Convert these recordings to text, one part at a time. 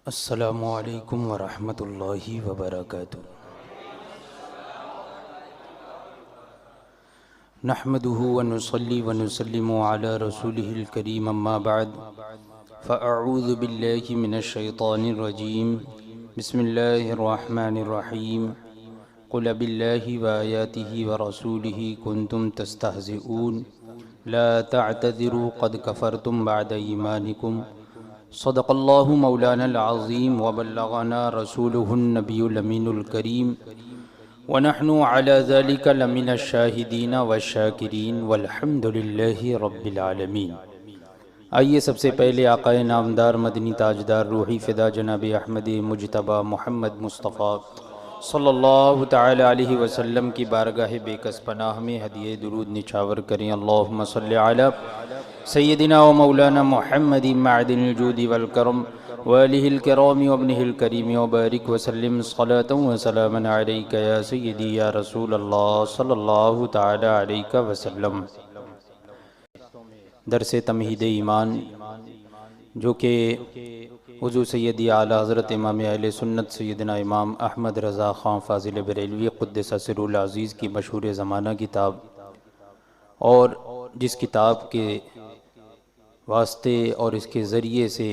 السلام علیکم ورحمۃ اللہ وبرکاتہ۔ نحمده ونصلي ونسلم على رسوله الكريم اما بعد فاعوذ باللہ من الشیطان الرجیم بسم اللہ الرحمن الرحیم قل باللہ وآیاتہ ورسولہ کنتم تستہزئون لا تعتذروا قد کفرتم بعد ایمانکم صدق اللہ مولانا العظیم وبلغنا رسولہ النبی الامین الکریم ونحن على ذلك لمن الشاہدین والشاکرین والحمد للہ رب العالمین۔ آئیے سب سے پہلے آقا نامدار مدنی تاجدار روحی فدا جناب احمد مجتبی محمد مصطفیٰ صلی اللہ تعالی علیہ وسلم کی بارگاہ بے کس پناہ میں ہدیہ درود نچھاور کریں۔ اللہم صلی علی سیدنا و مولانا محمد معدن الجود والکرم وآلہ الکرام وابنہ الکریم وبارک وسلم صلاة و سلاما علیک یا سیدی یا رسول اللہ صلی اللہ تعالی علیہ وسلم۔ درس تمہید ایمان جو کہ حضور سیدی اعلی حضرت امام اہل سنت سیدنا امام احمد رضا خان فاضل بریلوی قدس سرہ العزیز کی مشہور زمانہ کتاب، اور جس کتاب کے واسطے اور اس کے ذریعے سے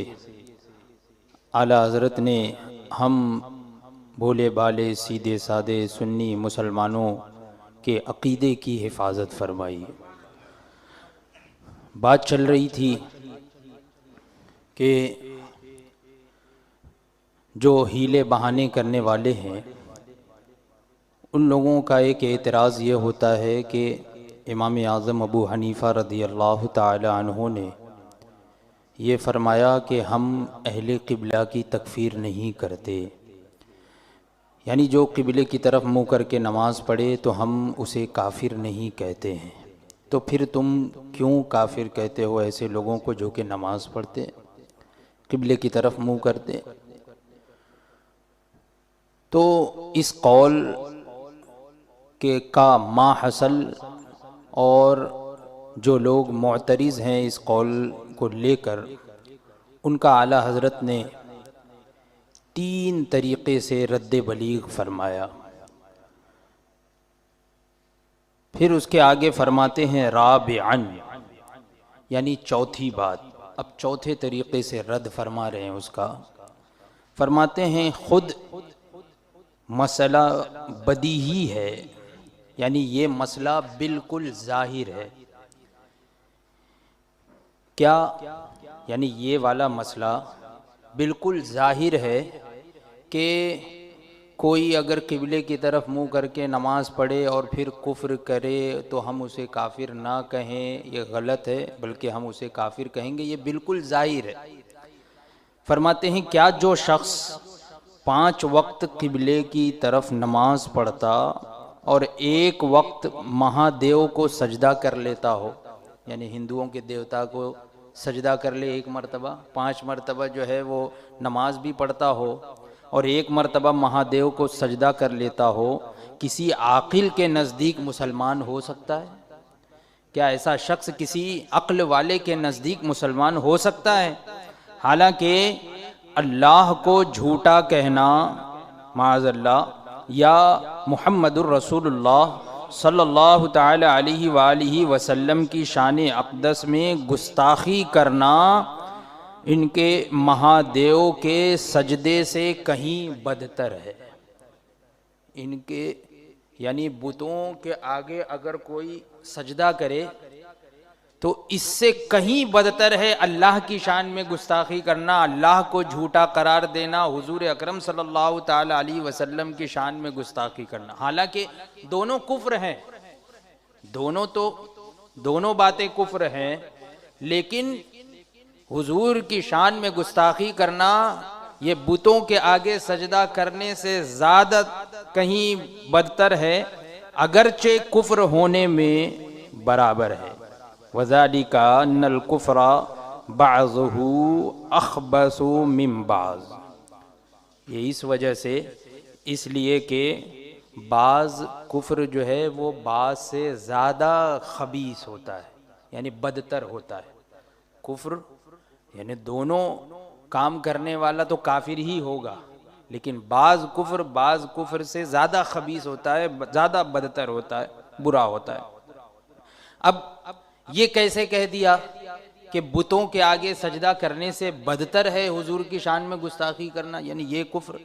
اعلی حضرت نے ہم بھولے بالے سیدھے سادے سنی مسلمانوں کے عقیدے کی حفاظت فرمائی۔ بات چل رہی تھی کہ جو ہیلے بہانے کرنے والے ہیں ان لوگوں کا ایک اعتراض یہ ہوتا ہے کہ امام اعظم ابو حنیفہ رضی اللہ تعالی عنہ نے یہ فرمایا کہ ہم اہل قبلہ کی تکفیر نہیں کرتے، یعنی جو قبلے کی طرف منہ کر کے نماز پڑھے تو ہم اسے کافر نہیں کہتے ہیں، تو پھر تم کیوں کافر کہتے ہو ایسے لوگوں کو جو کہ نماز پڑھتے قبلے کی طرف منہ کرتے؟ تو اس قول کے کا ما حصل اور جو لوگ معترض ہیں اس قول کو لے کر، ان کا اعلی حضرت نے 3 طریقے سے رد بلیغ فرمایا۔ پھر اس کے آگے فرماتے ہیں رابعاً، یعنی چوتھی بات، اب چوتھے طریقے سے رد فرما رہے ہیں اس کا۔ فرماتے ہیں خود مسئلہ بدیہی ہے، یعنی یہ مسئلہ بالکل ظاہر ہے۔ کیا؟ یعنی یہ والا مسئلہ بالکل ظاہر ہے کہ کوئی اگر قبلے کی طرف منہ کر کے نماز پڑھے اور پھر کفر کرے تو ہم اسے کافر نہ کہیں، یہ غلط ہے، بلکہ ہم اسے کافر کہیں گے، یہ بالکل ظاہر ہے۔ فرماتے ہیں کیا جو شخص 5 وقت قبلے کی طرف نماز پڑھتا اور ایک وقت مہادیو کو سجدہ کر لیتا ہو، یعنی ہندوؤں کے دیوتا کو سجدہ کر لے ایک مرتبہ، 5 مرتبہ جو ہے وہ نماز بھی پڑھتا ہو اور ایک مرتبہ مہادیو کو سجدہ کر لیتا ہو، کسی عاقل کے نزدیک مسلمان ہو سکتا ہے؟ کیا ایسا شخص کسی عقل والے کے نزدیک مسلمان ہو سکتا ہے؟ حالانکہ اللہ کو جھوٹا کہنا معاذ اللہ یا محمد الرسول اللہ صلی اللہ تعالی علیہ وآلہ وسلم کی شان اقدس میں گستاخی کرنا ان کے مہادیو کے سجدے سے کہیں بدتر ہے۔ ان کے یعنی بتوں کے آگے اگر کوئی سجدہ کرے تو اس سے کہیں بدتر ہے اللہ کی شان میں گستاخی کرنا، اللہ کو جھوٹا قرار دینا، حضور اکرم صلی اللہ تعالی علیہ وسلم کی شان میں گستاخی کرنا۔ حالانکہ دونوں کفر ہیں، دونوں باتیں کفر ہیں، لیکن حضور کی شان میں گستاخی کرنا یہ بتوں کے آگے سجدہ کرنے سے زیادہ کہیں بدتر ہے، اگرچہ کفر ہونے میں برابر ہے۔ وَذَلِكَ أَنَّ الْكُفْرَ بَعْضُهُ أَخْبَثُ مِنْ بَعْضٍ، یہ اس وجہ سے، اس لیے کہ بعض کفر جو ہے وہ بعض سے زیادہ خبیث ہوتا ہے، یعنی بدتر ہوتا ہے۔ کفر یعنی دونوں کام کرنے والا تو کافر ہی ہوگا، لیکن بعض کفر سے زیادہ خبیث ہوتا ہے، زیادہ بدتر ہوتا ہے، برا ہوتا ہے۔ اب یہ کیسے کہہ دیا کہ بتوں کے آگے سجدہ کرنے سے بدتر ہے حضور کی شان میں گستاخی کرنا، یعنی یہ کفر؟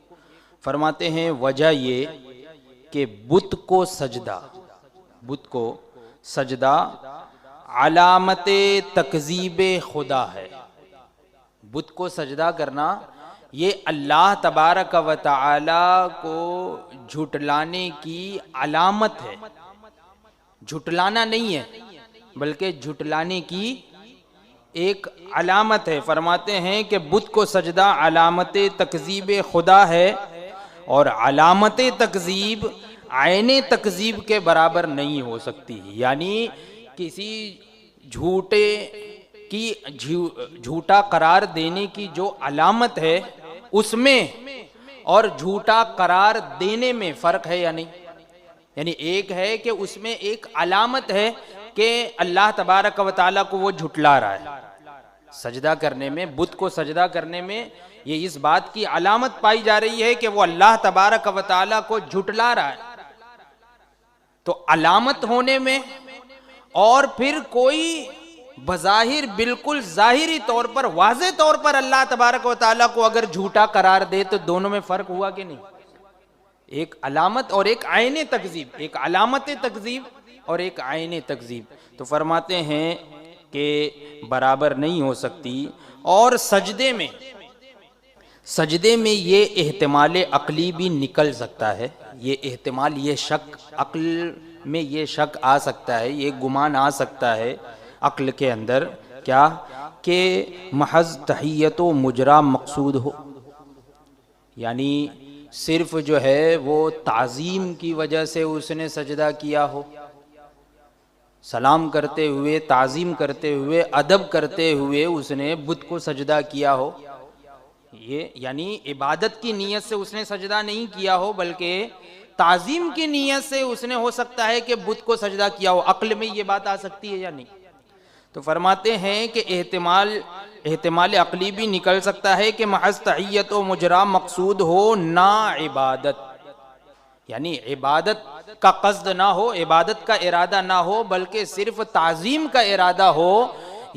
فرماتے ہیں وجہ یہ کہ بت کو سجدہ علامت تکذیب خدا ہے۔ بت کو سجدہ کرنا یہ اللہ تبارک و تعالی کو جھٹلانے کی علامت ہے، جھٹلانا نہیں ہے بلکہ جھٹلانے کی ایک علامت ہے۔ فرماتے ہیں کہ بت کو سجدہ علامت تکذیب خدا ہے، اور علامت تکذیب عین تکذیب کے برابر نہیں ہو سکتی، یعنی کسی جھوٹے کی جھوٹا قرار دینے کی جو علامت ہے اس میں اور جھوٹا قرار دینے میں فرق ہے یا نہیں؟ یعنی ایک ہے کہ اس میں ایک علامت ہے کہ اللہ تبارک و تعالیٰ کو وہ جھٹلا رہا ہے، سجدہ کرنے میں، بت کو سجدہ کرنے میں یہ اس بات کی علامت پائی جا رہی ہے کہ وہ اللہ تبارک و تعالیٰ کو جھٹلا رہا ہے۔ تو علامت ہونے میں اور پھر کوئی بظاہر بالکل ظاہری طور پر واضح طور پر اللہ تبارک و تعالیٰ کو اگر جھوٹا قرار دے تو دونوں میں فرق ہوا کہ نہیں؟ ایک علامت اور ایک عین تکذیب، ایک علامت تکذیب اور ایک عین تکذیب۔ تو فرماتے ہیں کہ برابر نہیں ہو سکتی۔ اور سجدے میں یہ احتمال عقلی بھی نکل سکتا ہے، یہ احتمال، یہ شک، عقل میں یہ شک آ سکتا ہے، یہ گمان آ سکتا ہے عقل کے اندر، کیا کہ محض تحیت و مجرا مقصود ہو، یعنی صرف جو ہے وہ تعظیم کی وجہ سے اس نے سجدہ کیا ہو، سلام کرتے ہوئے، تعظیم کرتے ہوئے، ادب کرتے ہوئے اس نے بت کو سجدہ کیا ہو، یہ یعنی عبادت کی نیت سے اس نے سجدہ نہیں کیا ہو بلکہ تعظیم کی نیت سے اس نے ہو سکتا ہے کہ بت کو سجدہ کیا ہو۔ عقل میں یہ بات آ سکتی ہے یا نہیں؟ تو فرماتے ہیں کہ احتمال عقلی بھی نکل سکتا ہے کہ محض تحیت و مجرا مقصود ہو، نہ عبادت، یعنی عبادت کا قصد نہ ہو، عبادت کا ارادہ نہ ہو بلکہ صرف تعظیم کا ارادہ ہو،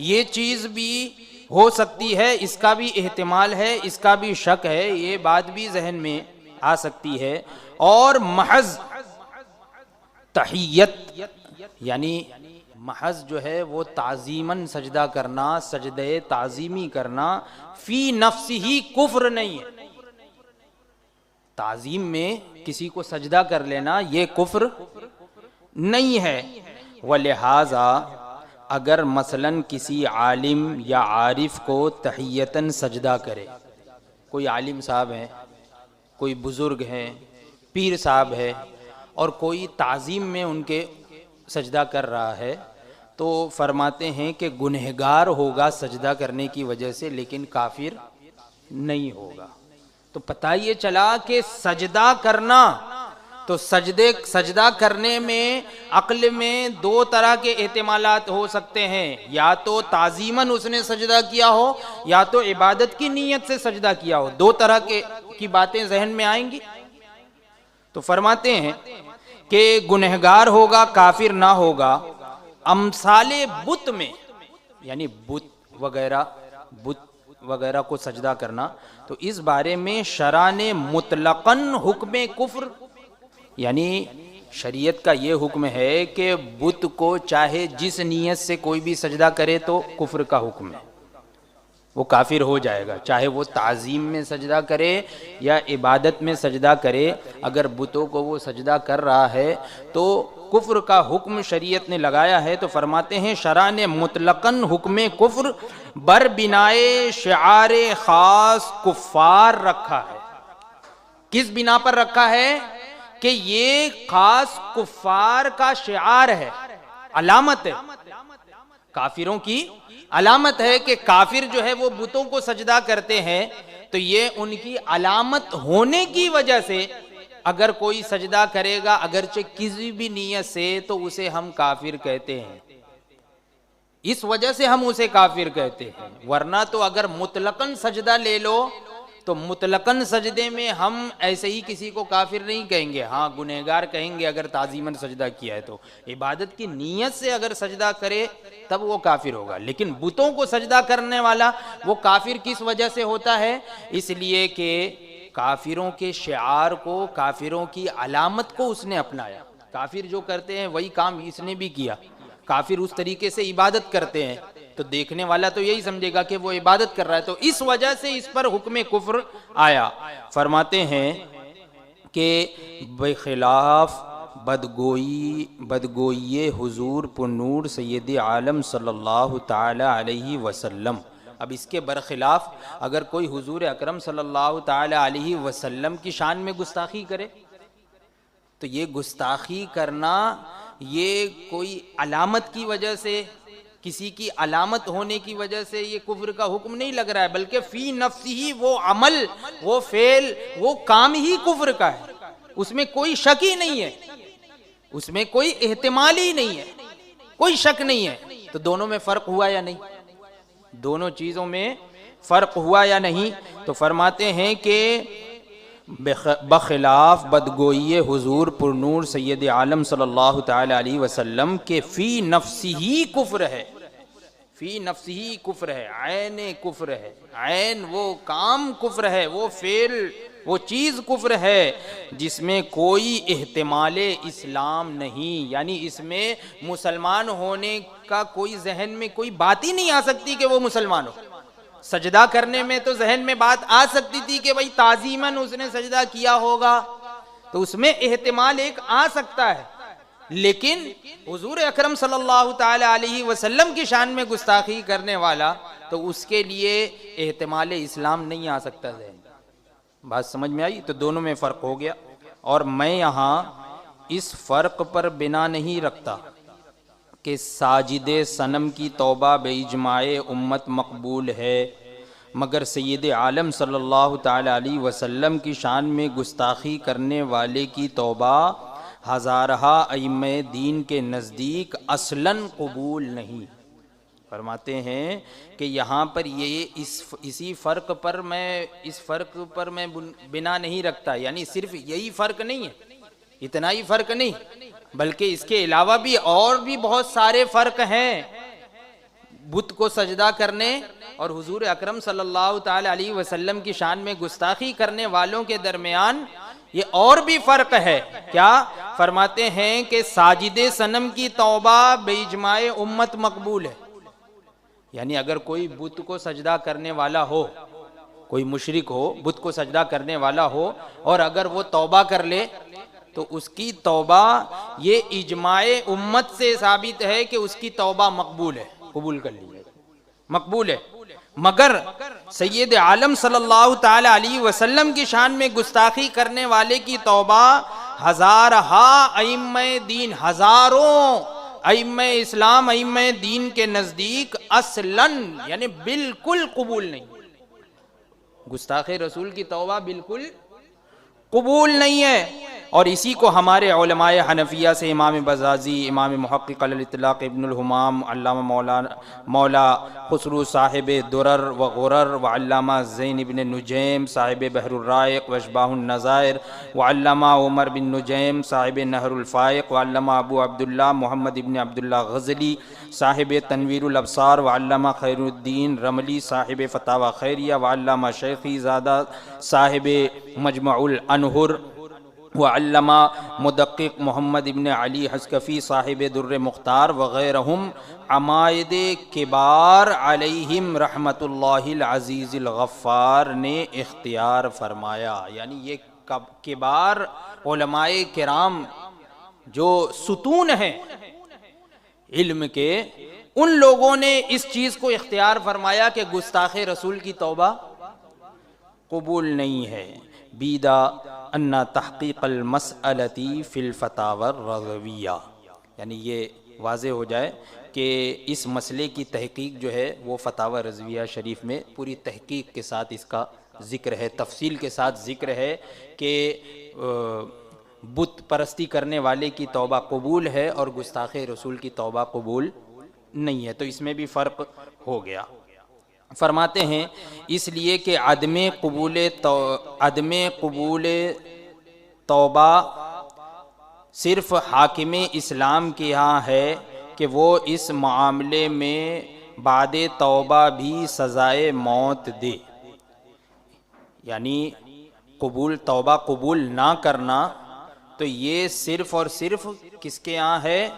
یہ چیز بھی ہو سکتی ہے، اس کا بھی احتمال ہے، اس کا بھی شک ہے، یہ بات بھی ذہن میں آ سکتی ہے۔ اور محض تحیت یعنی محض جو ہے وہ تعظیماً سجدہ کرنا، سجدہ تعظیمی کرنا فی نفس ہی کفر نہیں ہے، تعظیم میں کسی کو سجدہ کر لینا یہ کفر نہیں ہے۔ ولہذا اگر مثلاً کسی عالم یا عارف کو تحیتاً سجدہ کرے، کوئی عالم صاحب ہیں، کوئی بزرگ ہیں، پیر صاحب ہے، اور کوئی تعظیم میں ان کے سجدہ کر رہا ہے، تو فرماتے ہیں کہ گنہگار ہوگا سجدہ کرنے کی وجہ سے، لیکن کافر نہیں ہوگا۔ تو پتہ یہ چلا کہ سجدہ کرنا، تو سجدہ کرنے میں عقل میں دو طرح کے احتمالات ہو سکتے ہیں، یا تو تعظیماً اس نے سجدہ کیا ہو یا تو عبادت کی نیت سے سجدہ کیا ہو، دو طرح کی باتیں ذہن میں آئیں گی۔ تو فرماتے ہیں کہ گنہگار ہوگا، کافر نہ ہوگا۔ امثال بت میں، یعنی بت وغیرہ کو سجدہ کرنا، تو اس بارے میں شرع نے مطلقاً حکم کفر، یعنی شریعت کا یہ حکم ہے کہ بت کو چاہے جس نیت سے کوئی بھی سجدہ کرے تو کفر کا حکم ہے، وہ کافر ہو جائے گا، چاہے وہ تعظیم میں سجدہ کرے یا عبادت میں سجدہ کرے، اگر بتوں کو وہ سجدہ کر رہا ہے تو کفر کا حکم شریعت نے لگایا ہے۔ تو فرماتے ہیں شرع نے مطلقاً حکم کفر بر بنائے شعار خاص کفار رکھا ہے۔ کس بنا پر رکھا ہے؟ کہ یہ خاص کفار کا شعار ہے، علامت ہے، کافروں کی علامت ہے کہ کافر جو ہے وہ بتوں کو سجدہ کرتے ہیں، تو یہ ان کی علامت ہونے کی وجہ سے اگر کوئی سجدہ کرے گا اگرچہ کسی بھی نیت سے تو اسے ہم کافر کہتے ہیں۔ اس وجہ سے ہم اسے کافر کہتے ہیں، ورنہ تو اگر مطلقاً سجدہ لے لو تو مطلقاً سجدے میں ہم ایسے ہی کسی کو کافر نہیں کہیں گے، ہاں گنہگار کہیں گے اگر تعظیماً سجدہ کیا ہے تو، عبادت کی نیت سے اگر سجدہ کرے تب وہ کافر ہوگا۔ لیکن بتوں کو سجدہ کرنے والا وہ کافر کس وجہ سے ہوتا ہے؟ اس لیے کہ کافروں کے شعار کو، کافروں کی علامت کو اس نے اپنایا۔ کافر جو کرتے ہیں وہی کام اس نے بھی کیا، کافر اس طریقے سے عبادت کرتے ہیں تو دیکھنے والا تو یہی سمجھے گا کہ وہ عبادت کر رہا ہے، تو اس وجہ سے اس پر حکم کفر آیا۔ فرماتے ہیں کہ بخلاف بدگوئی حضور پر نور سید عالم صلی اللہ تعالی علیہ وسلم، اب اس کے برخلاف اگر کوئی حضور اکرم صلی اللہ تعالی علیہ وسلم کی شان میں گستاخی کرے تو یہ گستاخی کرنا یہ کوئی علامت کی وجہ سے، کسی کی علامت ہونے کی وجہ سے یہ کفر کا حکم نہیں لگ رہا ہے، بلکہ فی نفسہ ہی وہ عمل، وہ فعل، وہ کام ہی کفر کا ہے، اس میں کوئی شک ہی نہیں ہے، اس میں کوئی احتمال ہی نہیں ہے، کوئی شک نہیں ہے۔ تو دونوں میں فرق ہوا یا نہیں؟ دونوں چیزوں میں فرق ہوا یا نہیں؟ تو فرماتے ہیں کہ بخلاف بدگوئی حضور پر نور سید عالم صلی اللہ تعالی علیہ وسلم کے فی نفسی ہی کفر ہے، فی نفسی ہی کفر ہے، عین کفر ہے، عین وہ کام کفر ہے، وہ فعل، وہ چیز کفر ہے جس میں کوئی احتمال اسلام نہیں، یعنی اس میں مسلمان ہونے کا کوئی ذہن میں کوئی بات ہی نہیں آ سکتی کہ وہ مسلمان ہو۔ سجدہ کرنے میں تو ذہن میں بات آ سکتی تھی کہ بھئی تعظیماً اس نے سجدہ کیا ہوگا، تو اس میں احتمال ایک آ سکتا ہے، لیکن حضور اکرم صلی اللہ تعالی علیہ وسلم کی شان میں گستاخی کرنے والا تو اس کے لیے احتمال اسلام نہیں آ سکتا ذہن۔ بات سمجھ میں آئی؟ تو دونوں میں فرق ہو گیا، اور میں یہاں اس فرق پر بنا نہیں رکھتا کہ ساجد صنم کی توبہ بے اجماع امت مقبول ہے، مگر سید عالم صلی اللہ تعالی علیہ وسلم کی شان میں گستاخی کرنے والے کی توبہ ہزارہا ائمہ دین کے نزدیک اصلاً قبول نہیں۔ فرماتے ہیں کہ یہاں پر یہ اسی فرق پر میں بنا نہیں رکھتا، یعنی صرف یہی فرق نہیں ہے، اتنا ہی فرق نہیں، بلکہ اس کے علاوہ بھی اور بھی بہت سارے فرق ہیں۔ بت کو سجدہ کرنے اور حضور اکرم صلی اللہ تعالی علیہ وسلم کی شان میں گستاخی کرنے والوں کے درمیان یہ اور بھی فرق ہے۔ کیا؟ فرماتے ہیں کہ ساجد صنم کی توبہ بے اجماع امت مقبول ہے، یعنی اگر کوئی بت کو سجدہ کرنے والا ہو، کوئی مشرک ہو، بت کو سجدہ کرنے والا ہو، اور اگر وہ توبہ کر لے تو اس کی توبہ یہ اجماع امت سے ثابت ہے کہ اس کی توبہ مقبول ہے، قبول کر لی ہے، مقبول ہے۔ مگر سید عالم صلی اللہ تعالی علیہ وسلم کی شان میں گستاخی کرنے والے کی توبہ ہزارہا ائمہ دین، ہزاروں ائمہ اسلام، ائمہ دین کے نزدیک اصلاً یعنی بالکل قبول نہیں، گستاخ رسول کی توبہ بالکل قبول نہیں ہے۔ اور اسی کو ہمارے علماء حنفیہ سے امام بزازی، امام محقق علی الاطلاق ابن الحمام، علامہ مولا خسرو صاحب درر و غرر، وعلامہ زین ابن نجیم صاحب بحر الرائق واشباہ النظائر، وعلامہ عمر بن نجیم صاحب نہر الفائق، وعلامہ ابو عبداللہ محمد ابن عبداللہ غزلی صاحب تنویر الابصار، وعلامہ خیر الدین رملی صاحب فتاوی خیریہ، وعلامہ شیخی زادہ صاحب مجمع الانہر، وعلامہ مدقق محمد ابن علی حسکفی صاحب در مختار وغیرہم عمائد کبار علیہم رحمت اللہ العزیز الغفار نے اختیار فرمایا، یعنی یہ کبار علماء کرام جو ستون ہیں علم کے، ان لوگوں نے اس چیز کو اختیار فرمایا کہ گستاخ رسول کی توبہ قبول نہیں ہے۔ بیدا ان تحقیق المسئلتی فی الفتاوی الرضویہ، یعنی یہ واضح ہو جائے کہ اس مسئلے کی تحقیق جو ہے وہ فتاوی رضویہ شریف میں پوری تحقیق کے ساتھ اس کا ذکر ہے، تفصیل کے ساتھ ذکر ہے کہ بت پرستی کرنے والے کی توبہ قبول ہے اور گستاخ رسول کی توبہ قبول نہیں ہے، تو اس میں بھی فرق ہو گیا۔ فرماتے ہیں اس لیے کہ عدم قبول توبہ صرف حاکم اسلام کے یہاں ہے کہ وہ اس معاملے میں بعد توبہ بھی سزائے موت دے، یعنی توبہ قبول نہ کرنا تو یہ صرف اور صرف کس کے یہاں ہے؟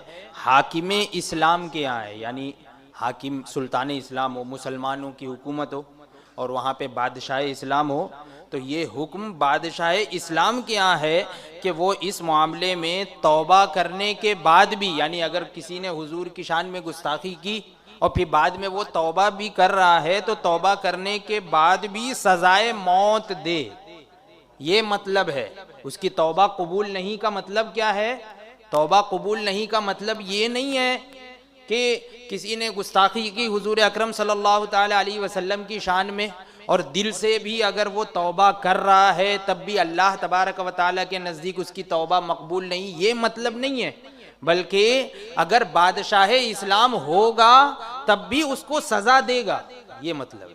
حاکم اسلام کے یہاں ہے، یعنی حاکم سلطان اسلام ہو، مسلمانوں کی حکومت ہو اور وہاں پہ بادشاہ اسلام ہو، تو یہ حکم بادشاہ اسلام کے یہاں ہے کہ وہ اس معاملے میں توبہ کرنے کے بعد بھی، یعنی اگر کسی نے حضور کی شان میں گستاخی کی اور پھر بعد میں وہ توبہ بھی کر رہا ہے تو توبہ کرنے کے بعد بھی سزائے موت دے، یہ مطلب ہے۔ اس کی توبہ قبول نہیں کا مطلب کیا ہے؟ توبہ قبول نہیں کا مطلب یہ نہیں ہے کہ کسی نے گستاخی کی حضور اکرم صلی اللہ تعالی علیہ وسلم کی شان میں اور دل سے بھی اگر وہ توبہ کر رہا ہے تب بھی اللہ تبارک و تعالیٰ کے نزدیک اس کی توبہ مقبول نہیں، یہ مطلب نہیں ہے، بلکہ اگر بادشاہ اسلام ہوگا تب بھی اس کو سزا دے گا، یہ مطلب ہے۔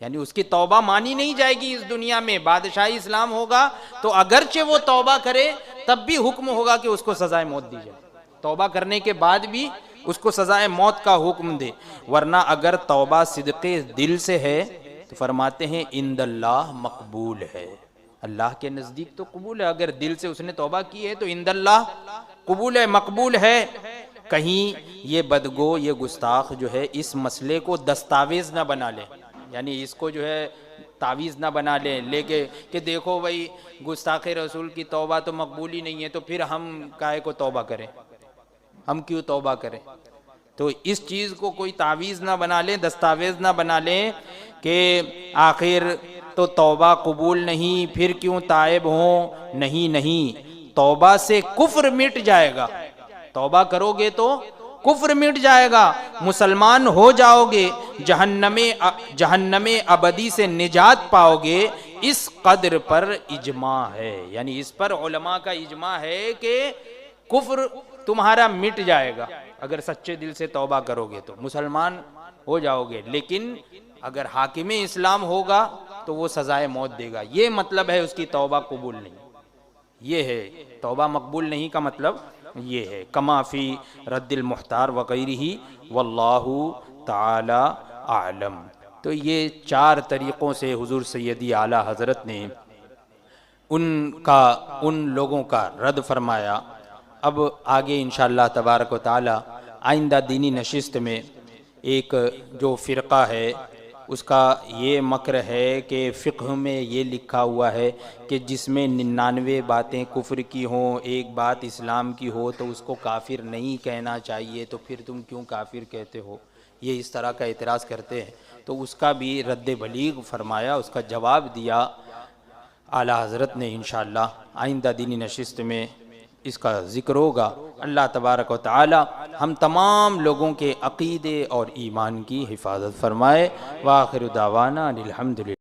یعنی اس کی توبہ مانی نہیں جائے گی اس دنیا میں، بادشاہ اسلام ہوگا تو اگرچہ وہ توبہ کرے تب بھی حکم ہوگا کہ اس کو سزائے موت دی جائے، توبہ کرنے کے بعد بھی اس کو سزائے موت کا حکم دے۔ ورنہ اگر توبہ صدق دل سے ہے تو فرماتے ہیں عند اللہ مقبول ہے، اللہ کے نزدیک تو قبول ہے، اگر دل سے اس نے توبہ کی ہے تو عند اللہ قبول ہے، مقبول ہے۔ کہیں یہ بدگو، یہ گستاخ جو ہے اس مسئلے کو دستاویز نہ بنا لے، یعنی اس کو جو ہے تعویذ نہ بنا لے کے کہ دیکھو بھائی گستاخ رسول کی توبہ تو مقبول ہی نہیں ہے تو پھر ہم کائے کو توبہ کریں، ہم کیوں توبہ کریں۔ تو اس چیز کو کوئی تعویذ نہ بنا لیں، دستاویز نہ بنا لیں کہ آخر تو توبہ قبول نہیں پھر کیوں تائب ہوں، نہیں، توبہ سے کفر مٹ جائے گا، توبہ کرو گے تو کفر مٹ جائے گا، مسلمان ہو جاؤ گے، جہنم ابدی سے نجات پاؤ گے، اس قدر پر اجماع ہے، یعنی اس پر علماء کا اجماع ہے کہ کفر تمہارا مٹ جائے گا اگر سچے دل سے توبہ کرو گے تو مسلمان ہو جاؤ گے، لیکن اگر حاکم اسلام ہوگا تو وہ سزائے موت دے گا، یہ مطلب ہے اس کی توبہ قبول نہیں، یہ ہے توبہ مقبول نہیں کا مطلب یہ ہے۔ کما فی رد المحتار وغیرہ واللہ تعالی اعلم۔ تو یہ 4 طریقوں سے حضور سیدی اعلی حضرت نے ان لوگوں کا رد فرمایا۔ اب آگے انشاءاللہ تبارک و تعالی آئندہ دینی نشست میں ایک جو فرقہ ہے اس کا یہ مکر ہے کہ فقہ میں یہ لکھا ہوا ہے کہ جس میں 99 باتیں کفر کی ہوں، ایک بات اسلام کی ہو تو اس کو کافر نہیں کہنا چاہیے، تو پھر تم کیوں کافر کہتے ہو، یہ اس طرح کا اعتراض کرتے ہیں۔ تو اس کا بھی رد بلیغ فرمایا، اس کا جواب دیا اعلی حضرت نے۔ انشاءاللہ آئندہ دینی نشست میں اس کا ذکر ہوگا۔ اللہ تبارک و تعالی ہم تمام لوگوں کے عقیدے اور ایمان کی حفاظت فرمائے۔ وآخر دعوانا الحمدللہ۔